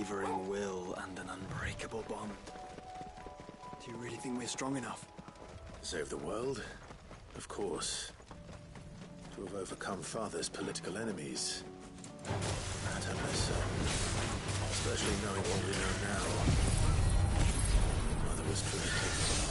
unwavering will and an unbreakable bond. Do you really think we're strong enough? To save the world? Of course. To have overcome Father's political enemies? That I less so. Especially knowing what we know now. Mother was truly capable.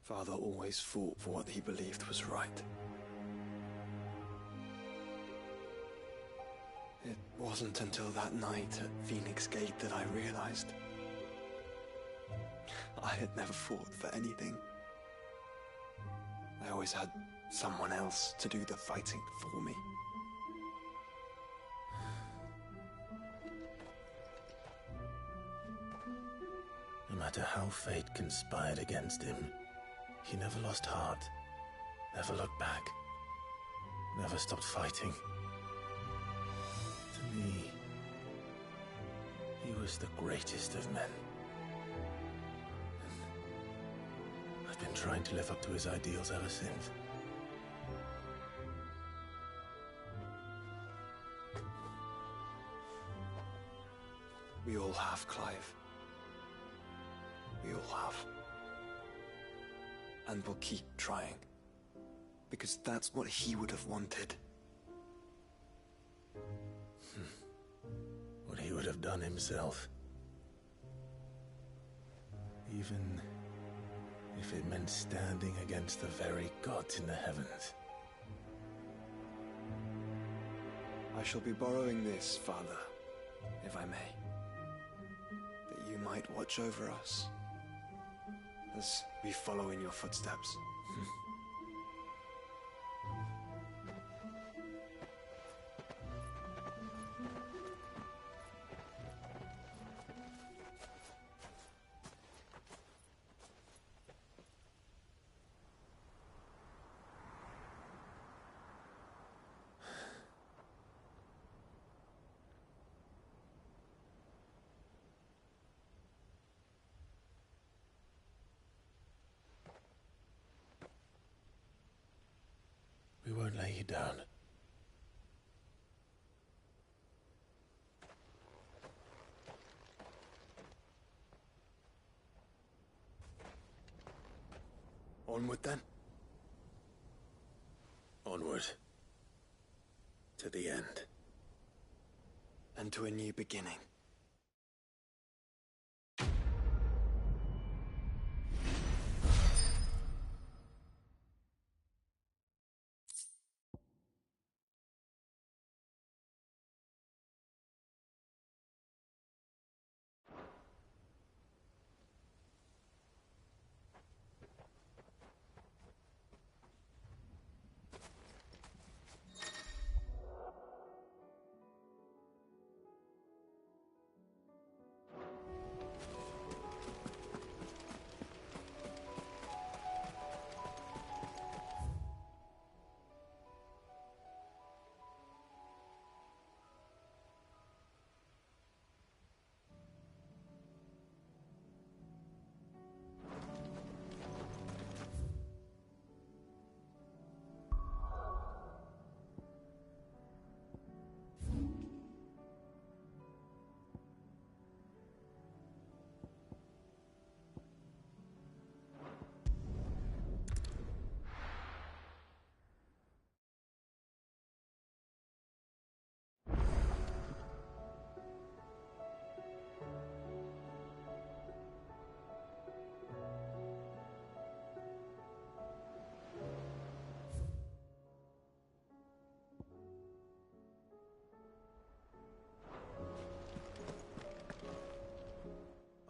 Father always fought for what he believed was right. It wasn't until that night at Phoenix Gate that I realized I had never fought for anything. I always had someone else to do the fighting for me. No matter how fate conspired against him, he never lost heart, never looked back, never stopped fighting. To me, he was the greatest of men. And I've been trying to live up to his ideals ever since. We all have, Clive. We all have. And we'll keep trying. Because that's what he would have wanted. What he would have done himself. Even if it meant standing against the very gods in the heavens. I shall be borrowing this, Father, if I may. That you might watch over us as we follow in your footsteps. We won't lay you down. Onward then. Onward. To the end. And to a new beginning.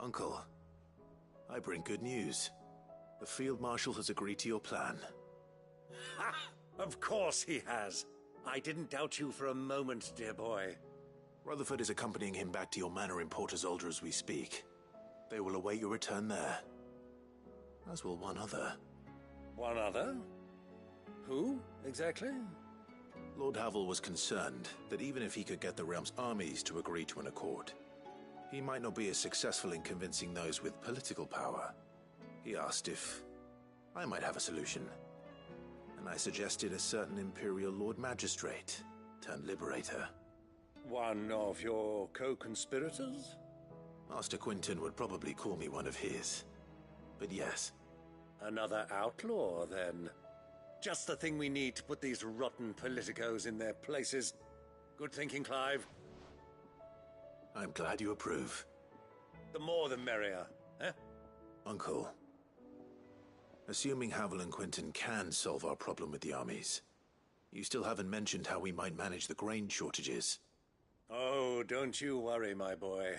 Uncle, I bring good news. The Field Marshal has agreed to your plan. Ha! Of course he has. I didn't doubt you for a moment, dear boy. Rutherford is accompanying him back to your manor in Port Isolde as we speak. They will await your return there. As will one other. One other? Who, exactly? Lord Havel was concerned that even if he could get the realm's armies to agree to an accord, he might not be as successful in convincing those with political power. He asked if I might have a solution, and I suggested a certain Imperial Lord Magistrate turned Liberator. One of your co-conspirators? Master Quinton would probably call me one of his, but yes. Another outlaw, then. Just the thing we need to put these rotten politicos in their places. Good thinking, Clive. I'm glad you approve. The more the merrier, eh? Uncle, assuming Havel and Quinton can solve our problem with the armies, you still haven't mentioned how we might manage the grain shortages. Oh, don't you worry, my boy.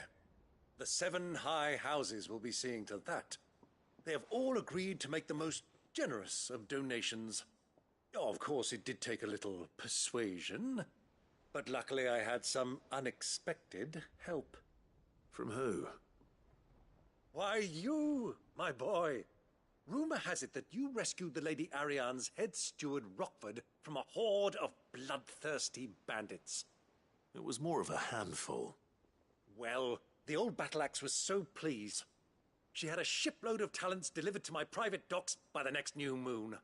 The 7 high houses will be seeing to that. They have all agreed to make the most generous of donations. Oh, of course, it did take a little persuasion, but luckily I had some unexpected help. From who? Why, you, my boy. Rumor has it that you rescued the Lady Ariane's head steward Rockford from a horde of bloodthirsty bandits. It was more of a handful. Well, the old battle axe was so pleased. She had a shipload of talents delivered to my private docks by the next new moon.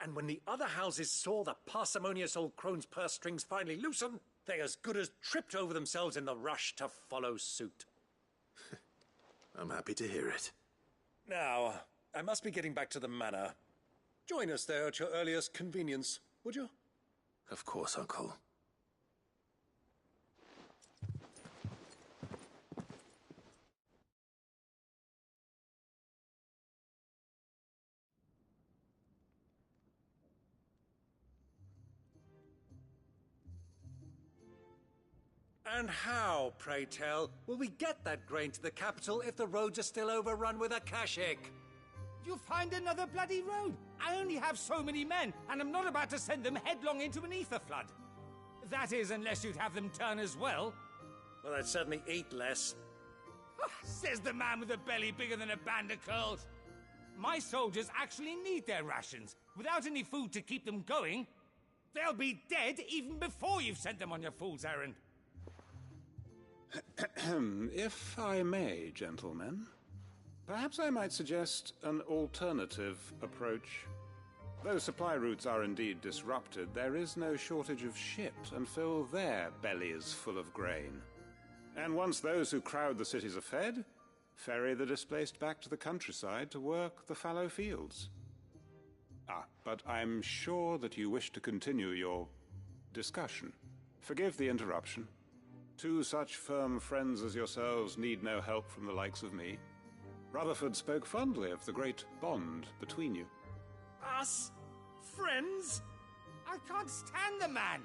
And when the other houses saw the parsimonious old crone's purse strings finally loosen, they as good as tripped over themselves in the rush to follow suit. I'm happy to hear it. Now, I must be getting back to the manor. Join us there at your earliest convenience, would you? Of course, Uncle. And how, pray tell, will we get that grain to the capital if the roads are still overrun with Akashic? You'll find another bloody road. I only have so many men, and I'm not about to send them headlong into an ether flood. That is, unless you'd have them turn as well. Well, I'd certainly eat less. Says the man with a belly bigger than a band of curls. My soldiers actually need their rations. Without any food to keep them going, they'll be dead even before you've sent them on your fool's errand. If I may, gentlemen, perhaps I might suggest an alternative approach. Though supply routes are indeed disrupted, there is no shortage of ships, and fill their bellies full of grain. And once those who crowd the cities are fed, ferry the displaced back to the countryside to work the fallow fields. But I'm sure that you wish to continue your discussion. Forgive the interruption. 2 such firm friends as yourselves need no help from the likes of me. Rutherford spoke fondly of the great bond between you. Us? Friends? I can't stand the man.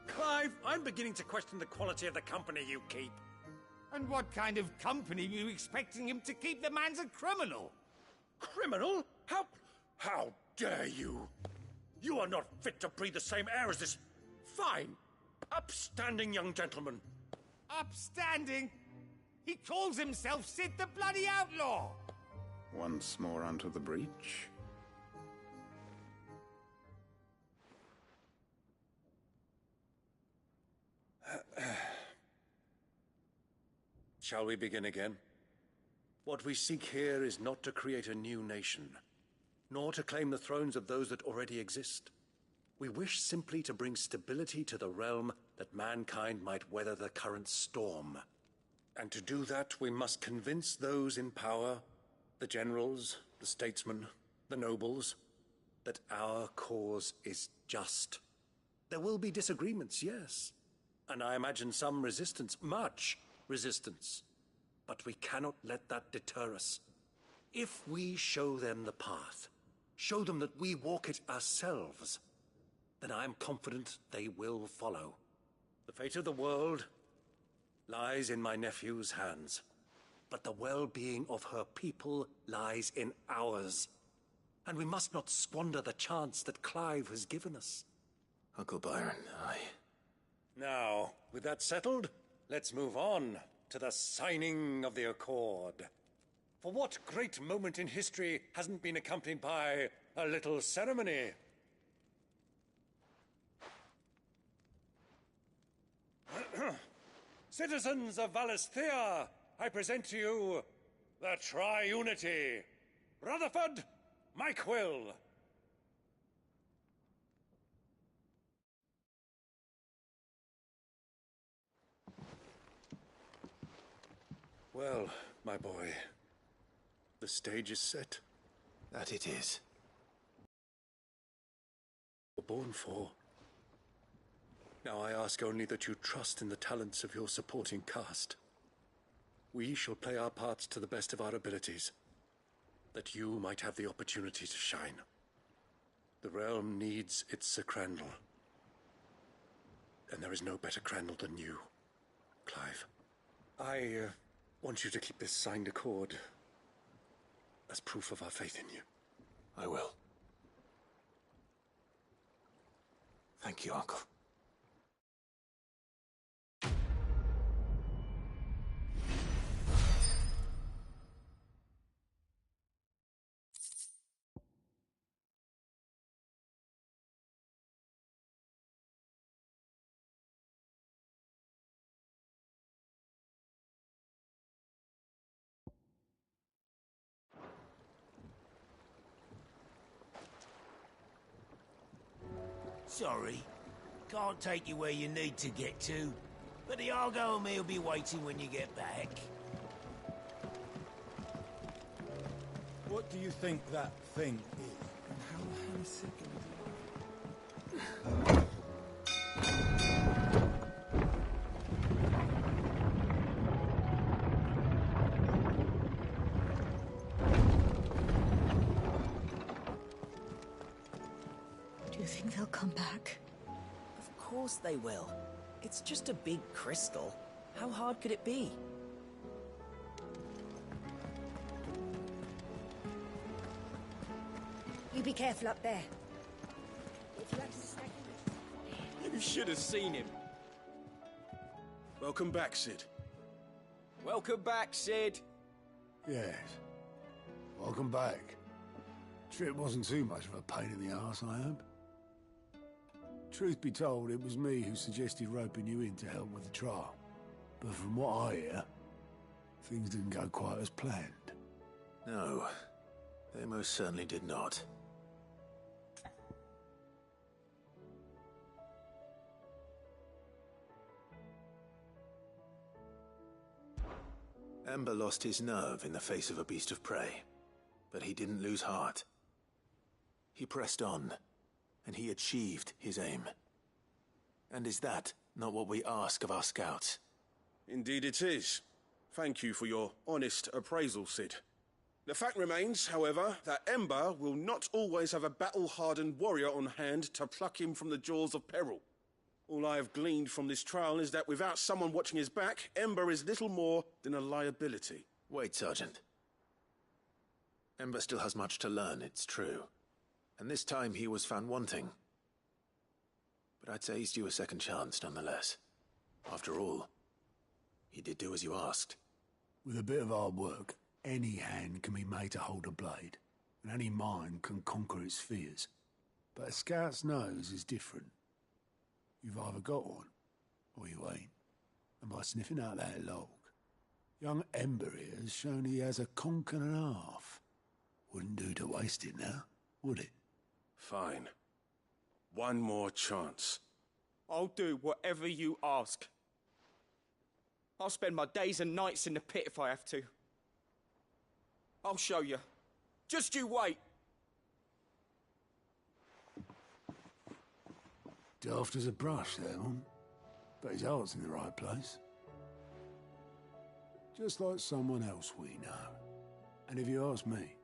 Clive, I'm beginning to question the quality of the company you keep. And what kind of company were you expecting him to keep? The man's a criminal. Criminal? How dare you? You are not fit to breathe the same air as this fine, upstanding young gentleman. Upstanding? He calls himself Sid the bloody outlaw. Once more onto the breach. Shall we begin again? What we seek here is not to create a new nation, nor to claim the thrones of those that already exist. We wish simply to bring stability to the realm that mankind might weather the current storm. And to do that, we must convince those in power, the generals, the statesmen, the nobles, that our cause is just. There will be disagreements, yes. And I imagine some resistance, much resistance. But we cannot let that deter us. If we show them the path, show them that we walk it ourselves, then I am confident they will follow. The fate of the world lies in my nephew's hands. but the well-being of her people lies in ours. And we must not squander the chance that Clive has given us. Uncle Byron, Now, with that settled, let's move on to the signing of the Accord. For what great moment in history hasn't been accompanied by a little ceremony? Citizens of Valisthea, I present to you the Tri-Unity. Rutherford, Mike Will. Well, my boy, the stage is set. that it is. You're born for. Now I ask only that you trust in the talents of your supporting cast. We shall play our parts to the best of our abilities, that you might have the opportunity to shine. The realm needs its Sir Crandall. And there is no better Crandall than you, Clive. I want you to keep this signed accord as proof of our faith in you. I will. Thank you, Uncle. Sorry, can't take you where you need to get to, but the Argo and me will be waiting when you get back. What do you think that thing is? And how the hell is it going to... Do you think they'll come back? Of course they will. It's just a big crystal. How hard could it be? You be careful up there. If you have to stay... You should have seen him. Welcome back, Sid. Welcome back, Sid. Yes. Welcome back. Trip wasn't too much of a pain in the arse, I hope. Truth be told, it was me who suggested roping you in to help with the trial. But from what I hear, things didn't go quite as planned. No, they most certainly did not. Ember lost his nerve in the face of a beast of prey, but he didn't lose heart. He pressed on, and he achieved his aim. And is that not what we ask of our scouts? Indeed it is. Thank you for your honest appraisal, Sid. The fact remains, however, that Ember will not always have a battle-hardened warrior on hand to pluck him from the jaws of peril. All I have gleaned from this trial is that without someone watching his back, Ember is little more than a liability. Wait, Sergeant. Ember still has much to learn, it's true. And this time he was found wanting. But I'd say he's due a second chance, nonetheless. After all, he did do as you asked. With a bit of hard work, any hand can be made to hold a blade, and any mind can conquer its fears. But a scout's nose is different. You've either got one, or you ain't. And by sniffing out that log, young Ember here has shown he has a conk and a half. Wouldn't do to waste it now, would it? Fine. One more chance. I'll do whatever you ask. I'll spend my days and nights in the pit if I have to. I'll show you. Just you wait. Daft as a brush, that one. But his heart's in the right place. Just like someone else we know. And if you ask me,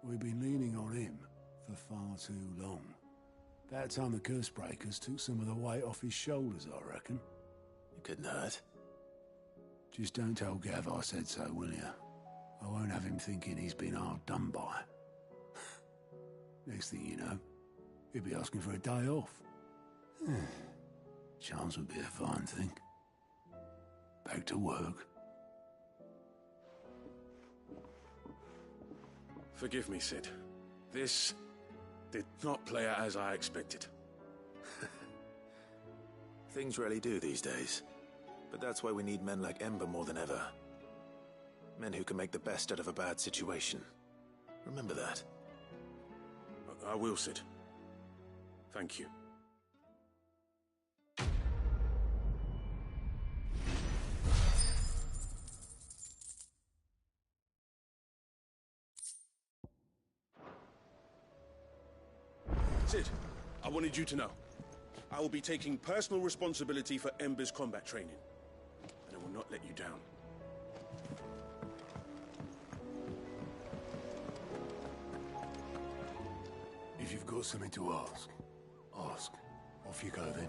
we've been leaning on him for far too long. That time the Cursebreakers took some of the weight off his shoulders, I reckon. It couldn't hurt. Just don't tell Gav I said so, will you? I won't have him thinking he's been hard done by. Next thing you know, he'll be asking for a day off. Chance would be a fine thing. Back to work. Forgive me, Cid. This did not play out as I expected. Things rarely do these days. But that's why we need men like Ember more than ever. Men who can make the best out of a bad situation. Remember that. I will, Cid. Thank you. Cid, I wanted you to know. I will be taking personal responsibility for Ember's combat training. And I will not let you down. If you've got something to ask, ask. Off you go then.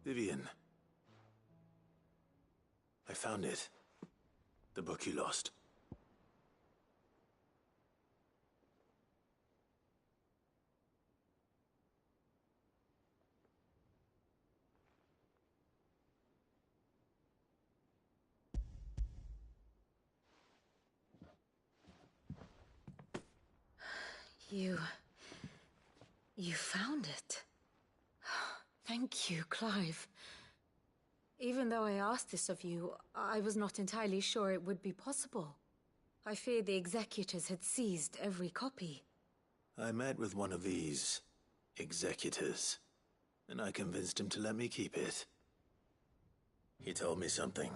Vivian. I found it. The book you lost. You found it. Thank you, Clive. Even though I asked this of you, I was not entirely sure it would be possible. I feared the executors had seized every copy. I met with one of these executors, and I convinced him to let me keep it. He told me something.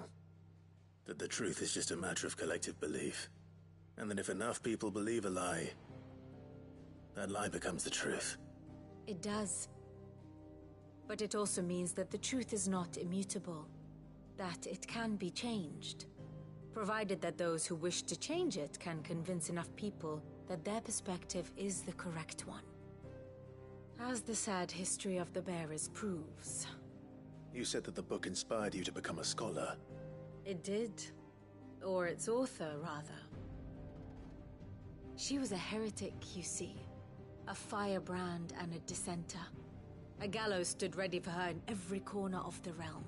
That the truth is just a matter of collective belief. And that if enough people believe a lie, that lie becomes the truth. It does. But it also means that the truth is not immutable. That it can be changed. Provided that those who wish to change it can convince enough people that their perspective is the correct one. As the sad history of the Bearers proves. You said that the book inspired you to become a scholar. It did. Or its author, rather. She was a heretic, you see. A firebrand and a dissenter. A gallows stood ready for her in every corner of the realm.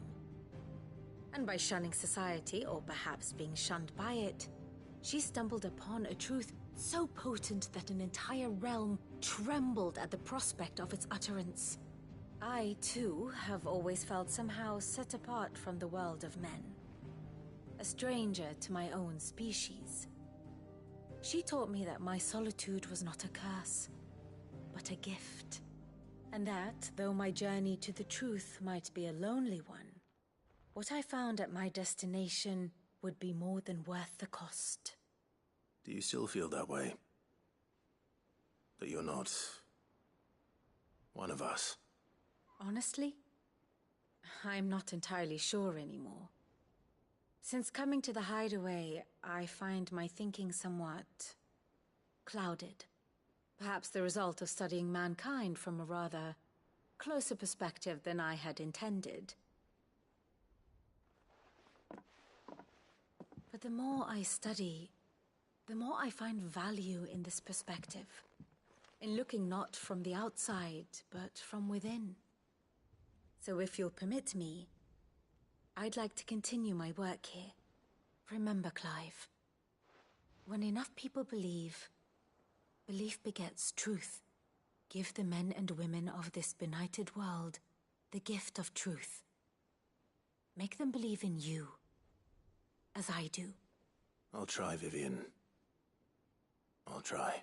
And by shunning society, or perhaps being shunned by it, she stumbled upon a truth so potent that an entire realm trembled at the prospect of its utterance. I, too, have always felt somehow set apart from the world of men. A stranger to my own species. She taught me that my solitude was not a curse, but a gift. And that, though my journey to the truth might be a lonely one, what I found at my destination would be more than worth the cost. Do you still feel that way? That you're not one of us? Honestly, I'm not entirely sure anymore. Since coming to the Hideaway, I find my thinking somewhat clouded. Perhaps the result of studying mankind from a rather closer perspective than I had intended. But the more I study, the more I find value in this perspective. In looking not from the outside, but from within. So if you'll permit me, I'd like to continue my work here. Remember, Clive, when enough people believe, belief begets truth. Give the men and women of this benighted world the gift of truth. Make them believe in you, as I do. I'll try, Vivian. I'll try.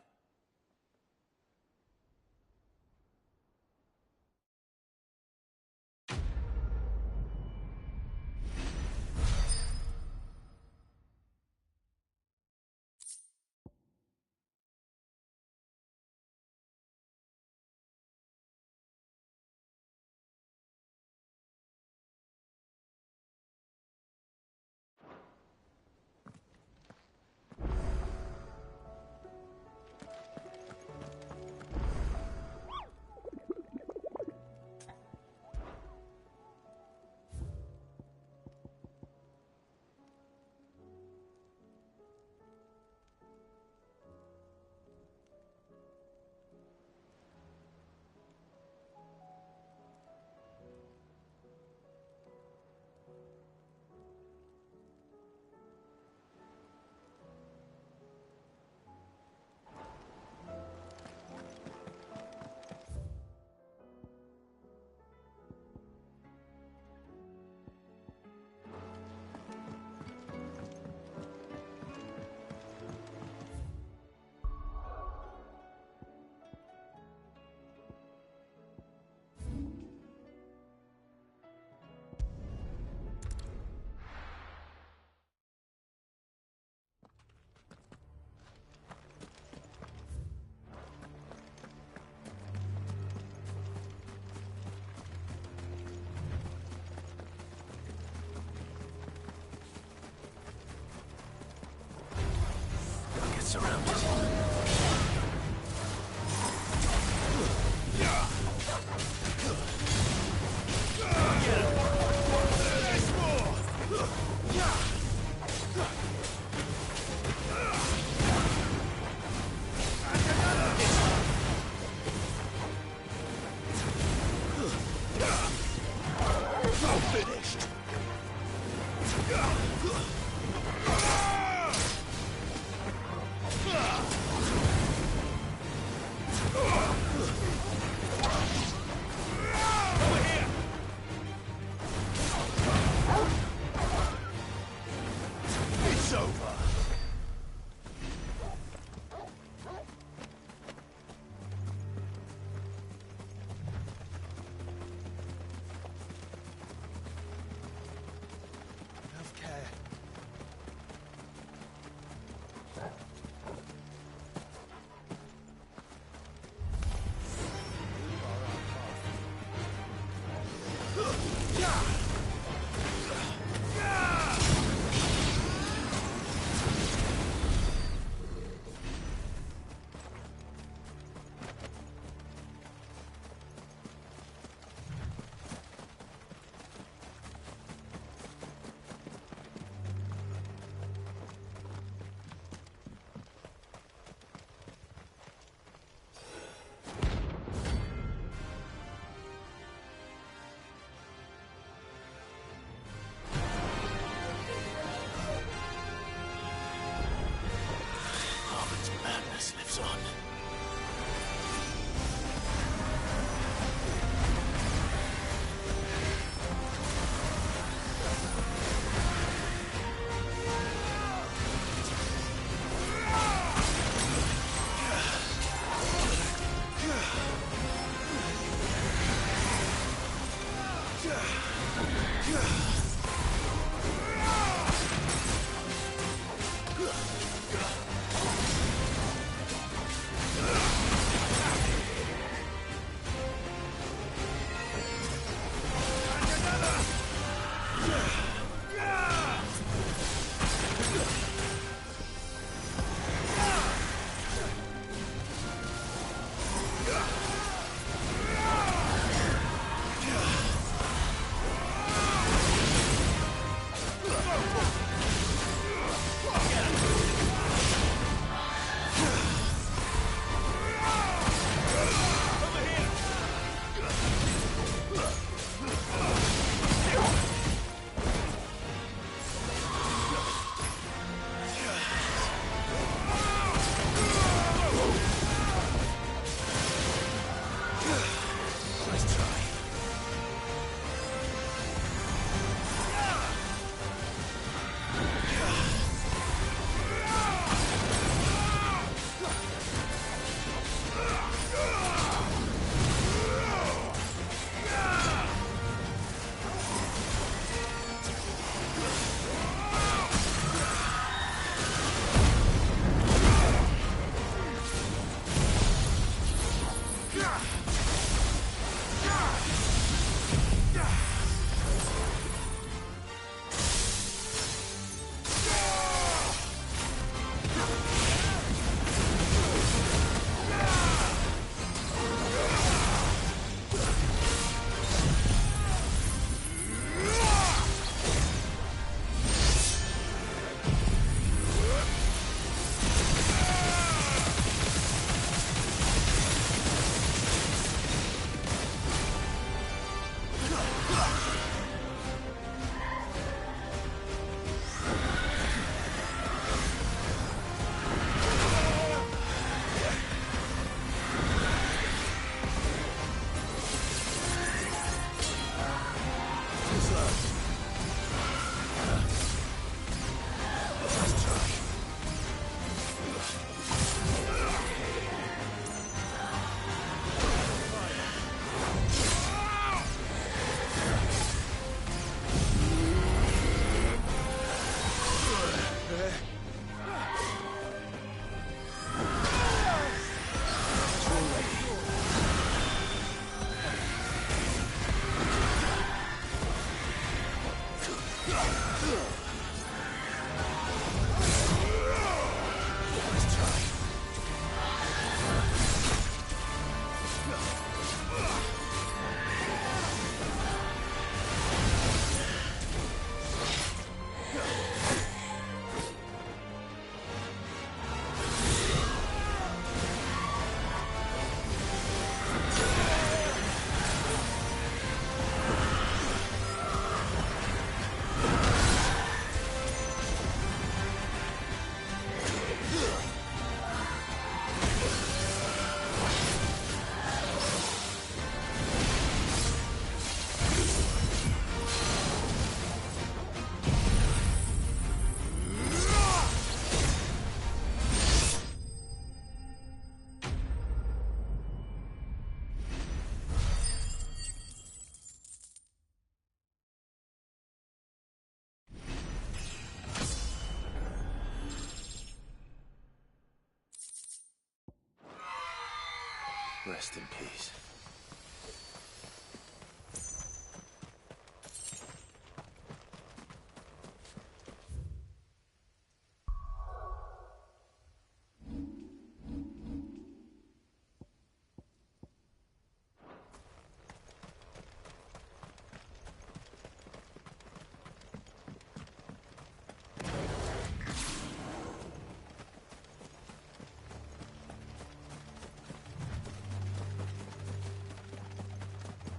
Rest in peace.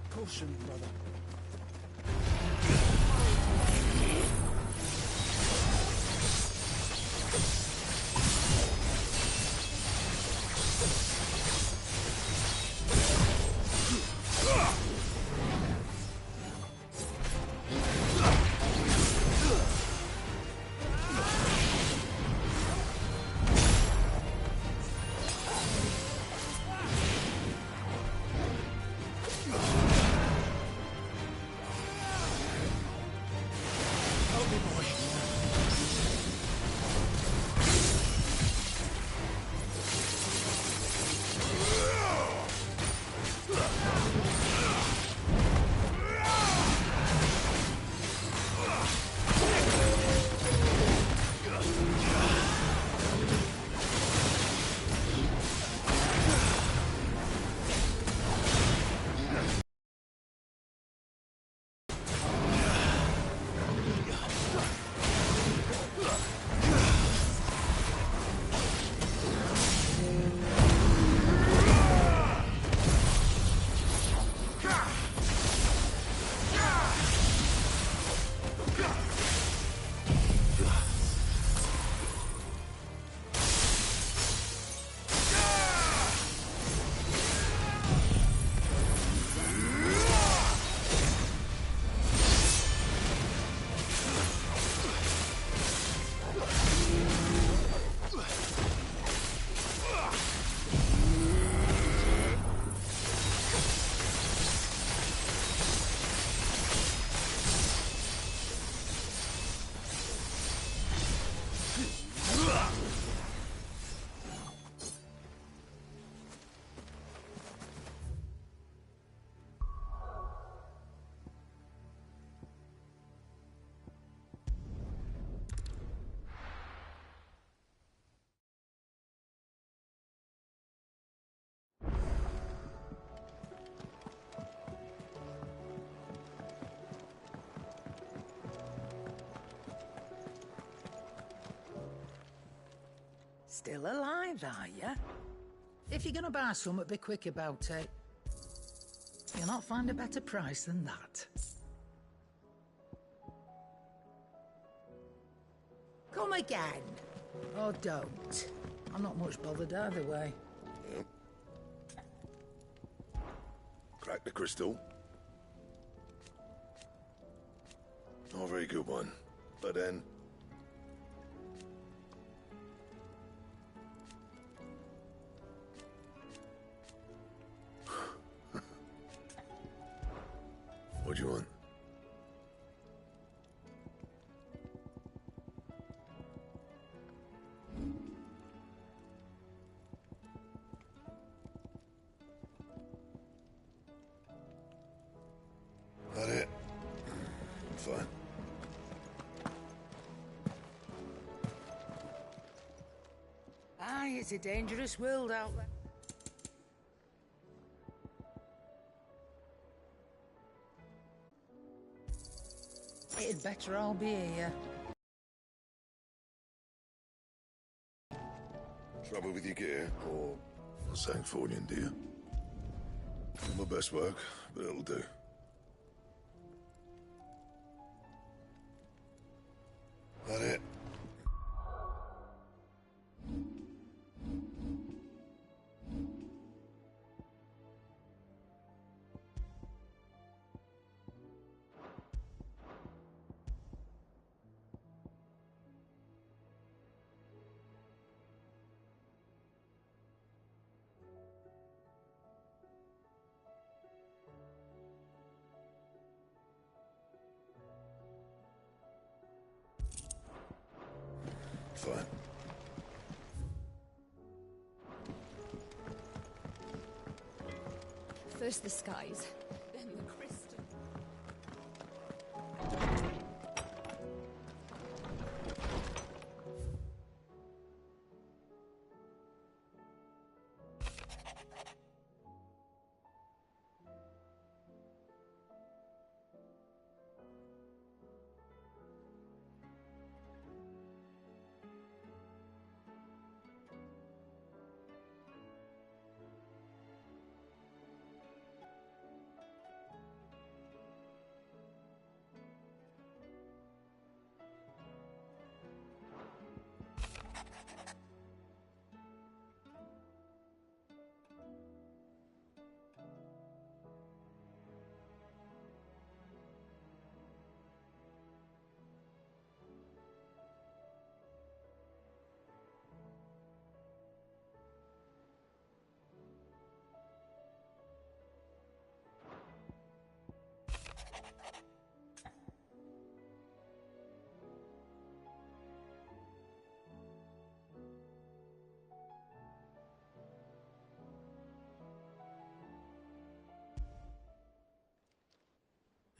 Caution, brother. Still alive, are you? If you're gonna buy something, be quick about it. You'll not find a better price than that. Come again. Or don't. I'm not much bothered either way. Yep. Crack the crystal. Not a very good one. But then... What do you want? That it? Fine. Aye, it's a dangerous world out there. It'd better all be here. Trouble with your gear, or Sancfordian, do you? Not my best work, but it'll do. That it? First the skies, then the crystal.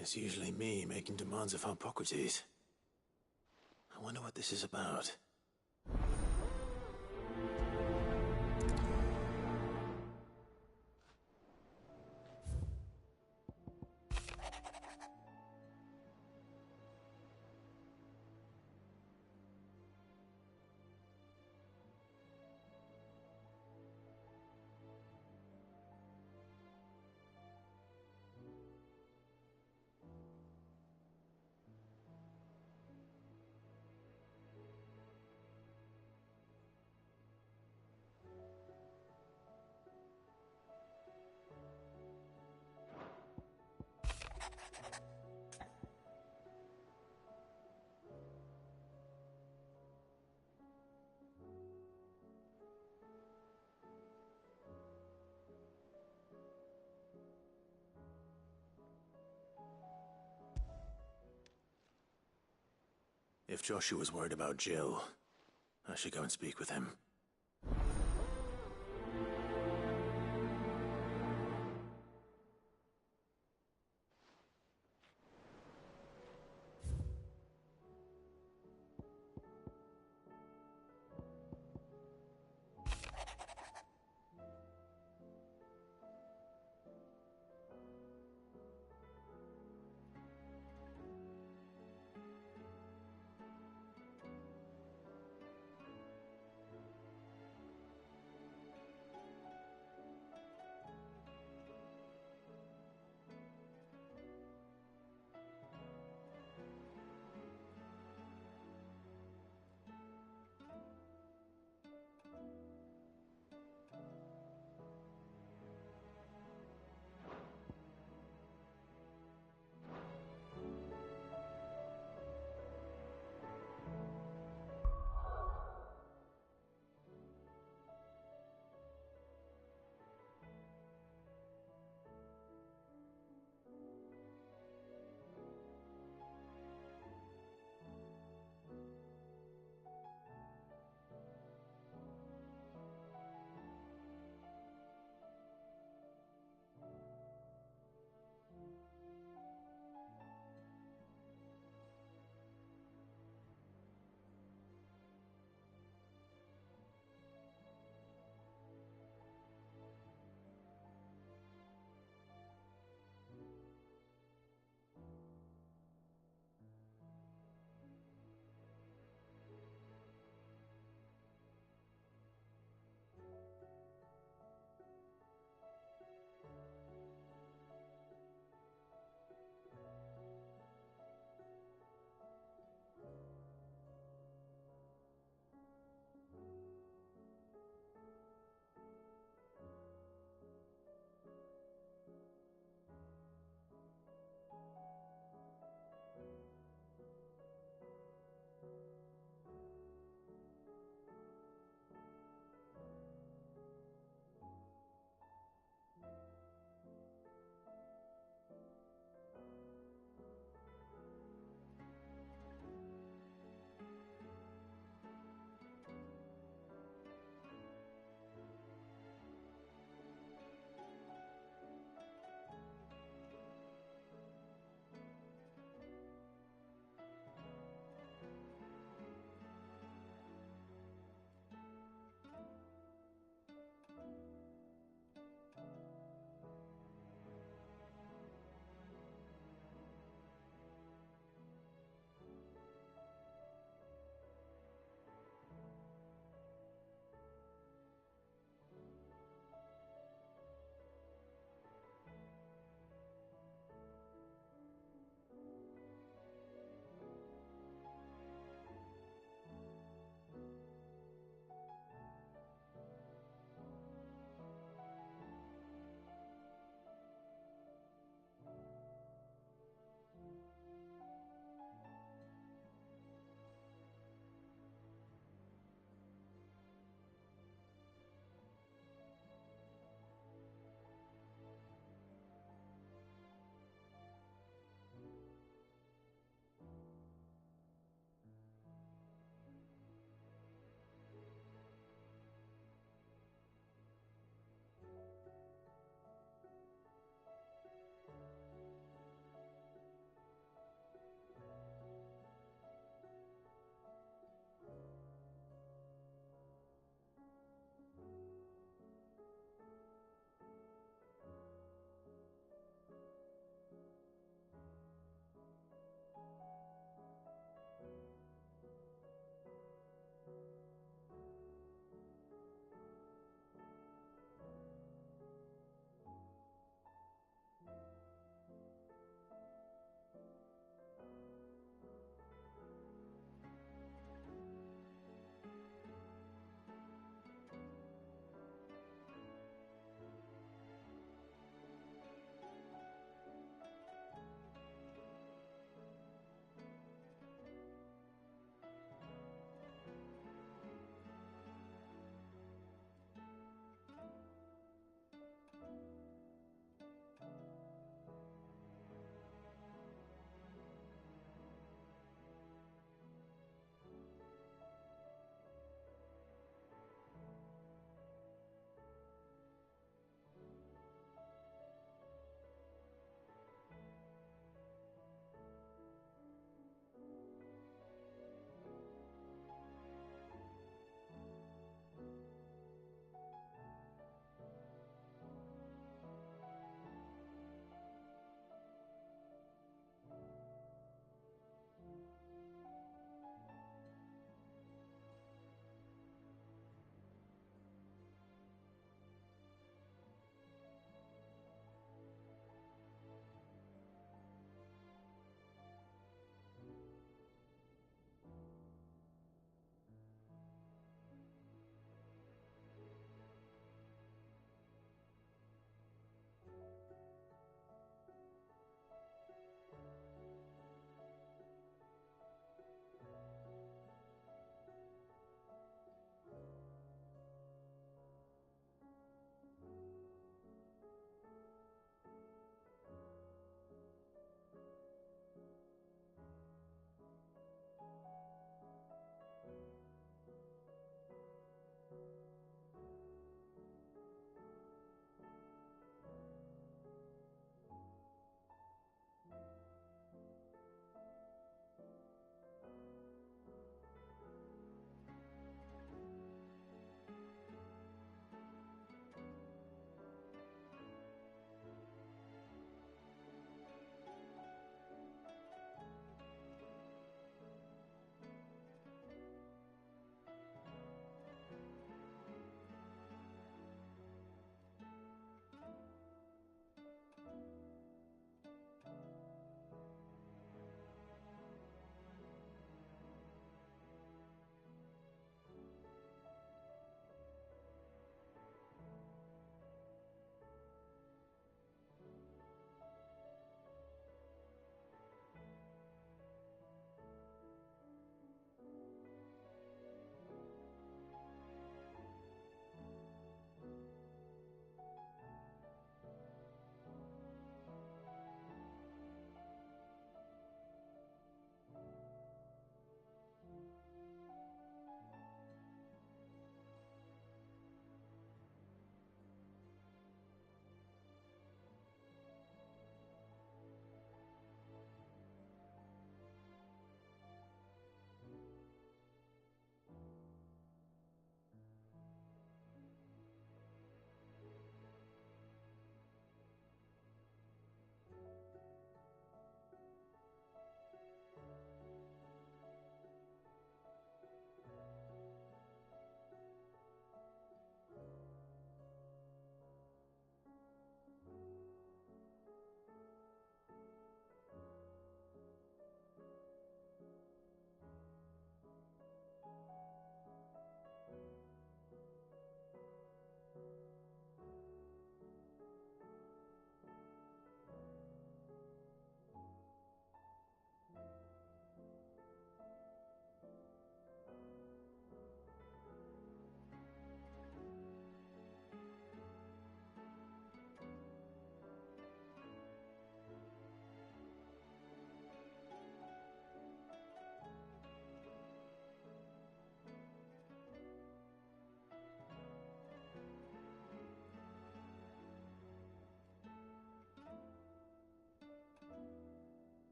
It's usually me making demands of Harpocrates. I wonder what this is about. If Joshua's worried about Jill, I should go and speak with him.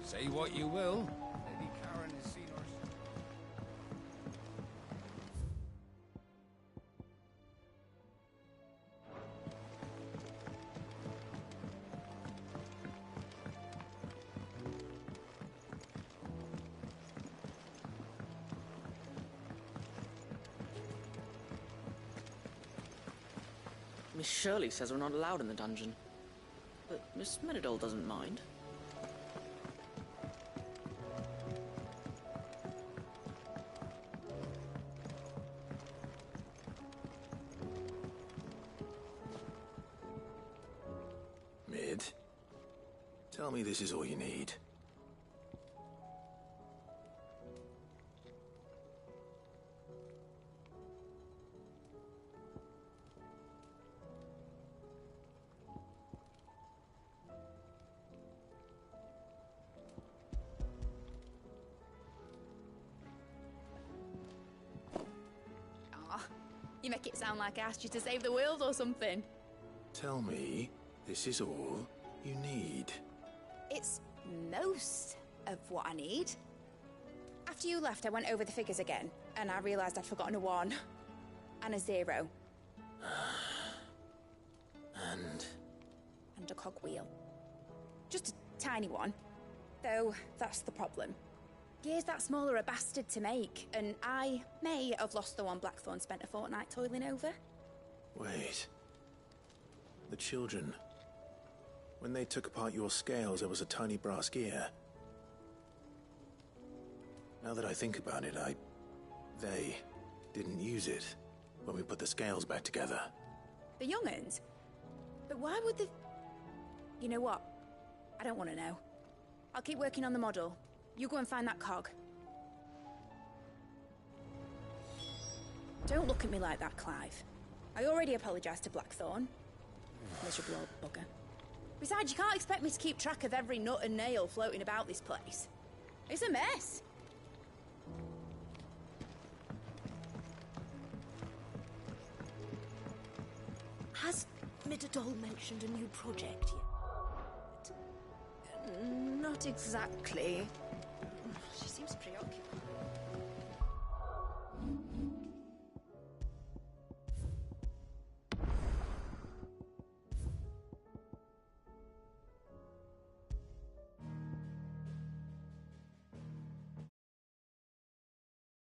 Say what you will, Lady Karen has seen us. Miss Shirley says we're not allowed in the dungeon. But Miss Menadol doesn't mind. Mid, tell me this is all you need. You make it sound like I asked you to save the world or something. Tell me this is all you need. It's most of what I need. After you left, I went over the figures again, and I realised I'd forgotten a 1 and a 0. And a cogwheel. Just a tiny one. Though, that's the problem. Gears that small are a bastard to make, and I may have lost the one Blackthorn spent a fortnight toiling over. wait. The children. When they took apart your scales, there was a tiny brass gear. Now that I think about it, they didn't use it when we put the scales back together. The young'uns? But why would the... You know what? I don't want to know. I'll keep working on the model. You go and find that cog. Don't look at me like that, Clive. I already apologised to Blackthorn. Miserable old bugger. Besides, you can't expect me to keep track of every nut and nail floating about this place. It's a mess. Has Menadol mentioned a new project yet? Not exactly. She seems preoccupied.